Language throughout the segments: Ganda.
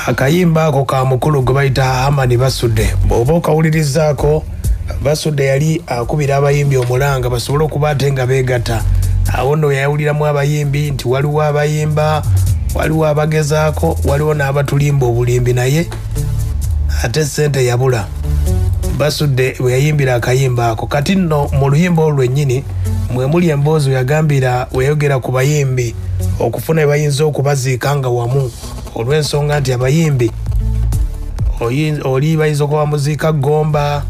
akayimba ako ka mukulu gwe bayita Herman Basudde. Bw'oba okawulirizaako, Basudde yali akubira abayimbi omulanga basobole okuba ate nga beegatta. Awo nno yawuliramu abayimbi nti waliwo abayimba, waliwo abagezaako, waliwo n'abatulimba obulimbi, naye ate ssente yabula. Basudde bwe yayimbira akayimba ako. Kati nno mu luyimba olwo lwennyini mwe muli emboozi yagambira weyogera ku bayimbi okufuna bayinza okubaziika nga wamu, olw'ensonga nti abayimbi oli bayinza okuba bamuziika Gomba,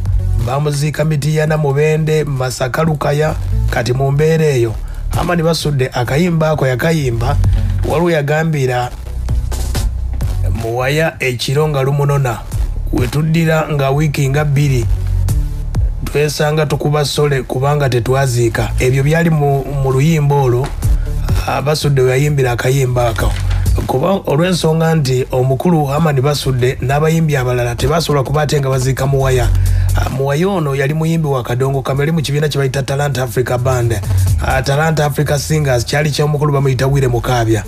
bamuziika Mitiyana, Mubende, Masaka, Lukaya. Kati mu mbeera eyo Herman Basudde akayimba ako yakayimba waliwo yagambira muwaya ekiro nga lumunona wetuddira nga wiiki nga 2 twesanga tukuba sole kubanga tetwaziika. Ebyo byali mu luyimba olwo Basudde we yayimbira akayimba ako, kuba olw'ensonga nti omukulu Herman Basudde n'abayimbi abalala tebasobola kuba ate nga baziika muwaya. Muwaya ono yali muyimbi wa kadongo kamwe, yali mu kibiina kye bayita Talent Africa Band. Talent Africa Singers kyali ky'omukulu bamuyita Wire Mukaabya.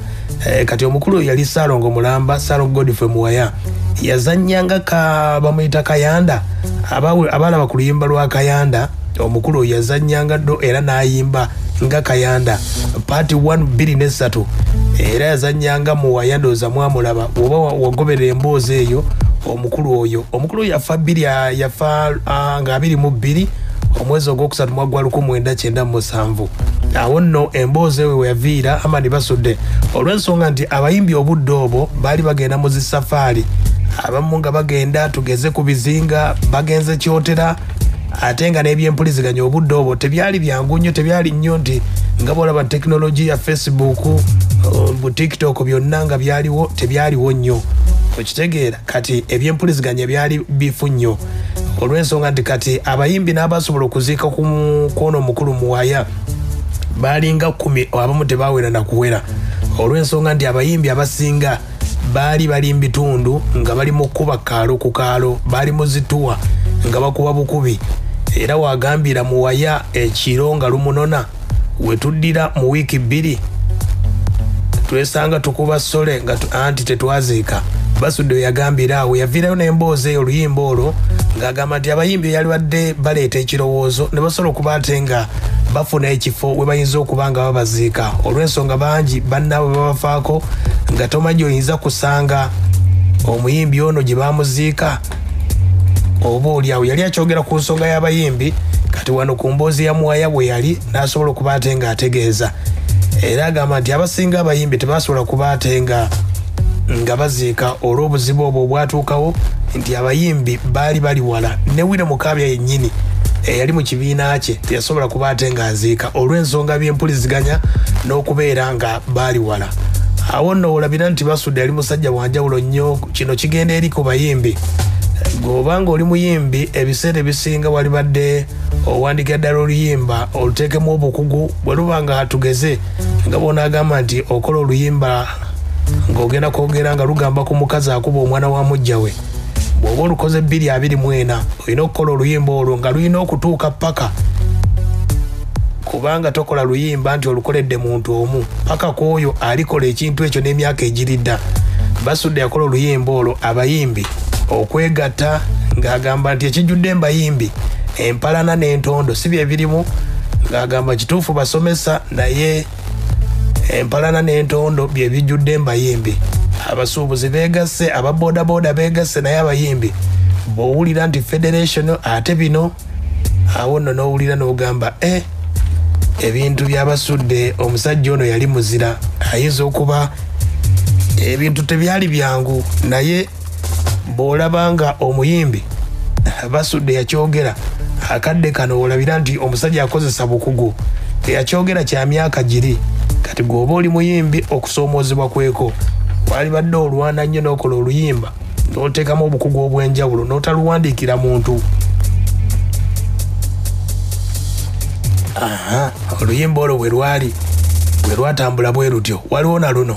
Kati omukulu yali Salongo Mulamba, Salongo Godfrey Muwaya. Yazannyanga bamuyita Kayanda, abalaba ku luyimba lwa Kayanda. Omukulu yazannyanga ddo era n'ayimba nga Kayanda Part 1, 2 ne 3. Era yazannyanga Muwaya ndooza mwamulaba oba wagoberera emboozi eyo. Omukulu yafa nga 22 omwezi ogwokusatu mwagwa 1997. Awo nno emboozi ewe yaviira Herman Basudde olw'ensonga nti abayimbi obudde obwo baali bagenda mu zisafaali, abamu nga bagenda tugeze ku bizinga, bagenze Kyotera, ate nga n'ebyempuliziganya obudde obwo tebyali byangu nnyo, tebyali nnyo nti nga bwolaba tekinologi ya Facebook, bu TikTok byonna nga byaliwo, tebyaliwo nnyo okitegeera. Kati ebyempuliziganya byali bifu nnyo olw'ensonga nti kati abayimbi n'abasobola okuziika ku ono omukulu Muwaya balinga 10, abamu tebaawera na kuwera, olw'ensonga nti abayimbi abasinga baali bali mu bitundu nga bali mu kuba kaalo ku kaalo, baali mu zituwa nga bakuba bukubi. Era wagambira Muwaya ekiro nga lumunona wetuddira mu wiiki 2 twesanga tukuba sole nga anti tetwaziika. Basudde yagambira awo yaviirayo n'emboozi eyo oluyimba olwo ng'agamba nti abayimbi yali badde baleeta ekirowoozo ne basobola okuba ate nga bafuna ekifo we bayinza okuba nga babaziika, olw'ensonga bangi bannaabwe babafaako nga tomanyi oyinza kusanga omuyimbi ono gye bamuziika oba oliawo. Yali akyogera ku nsonga y'abayimbi, kati wano ku mboozi ya Muwaya bwe yali n'asobola okuba ate nga ategeeza. Era agamba nti abasinga abayimbi tebasobola kuba ate nga baziika olw'obuzibu obwo obwatuukawo nti abayimbi baali bali wala. Ne Wire Mukaabya yennyini eyali mu kibiina kye teyasobola kuba ate nga aziika olw'ensonga by'empuliziganya n'okubeera nga baali wala. Awo nno olabira nti Basudde yali musajja wanjawulo nnyo. Kino kigenda eri ku bayimbi. G'obanga oli muyimbi ebiseera ebisinga wali badde owandika ddala oluyimba oluteekemu obukugu, bwe luba nga tugeze nga bonaagamba nti okola oluyimba ng'ogenda kwogera nga lugamba ku mukazi akuba omwana wa mujja we. Bw'oba olukoze 224 olina okukola oluyimba olwo nga lulina okutuuka paka, kubanga tokola luyimba nti olukoledde muntu omu, paka ku oyo alikola ekintu ekyo n'emyaka egiridda. Basudde yakola oluyimba olwo abayimbi okwegatta ng'agamba nti ekijjudde mbayimbi empalana n'entondo si bye birimu, ng'agamba kituufu basomesa naye empalana n'entondo bye bijjudde mbayimbi. Abasuubuzi beegasse, ababoodaboda beegasse, naye abayimbi bw'owulira nti federation ate bino, awo nno n'owulira n'ogamba ebintu bya Basudde omusajja ono yali muzira. Ayinza okuba ebintu tebyali byangu, naye bw'olabanga omuyimbi Basudde yakyogera akadde kano olabira nti omusajja akozesa bukugu, teyakyogera kya myaka giri. Kati gwoba oli muyimbi okusoomoozebwa kweko wali badde olwana nnyo n'okola oluyimba n'oteekamu obukugu obw'enjawulo n'otaluwandiikira muntu. Oluyimba olwo bwe lwatambula bwe lutyo waliwo na luno.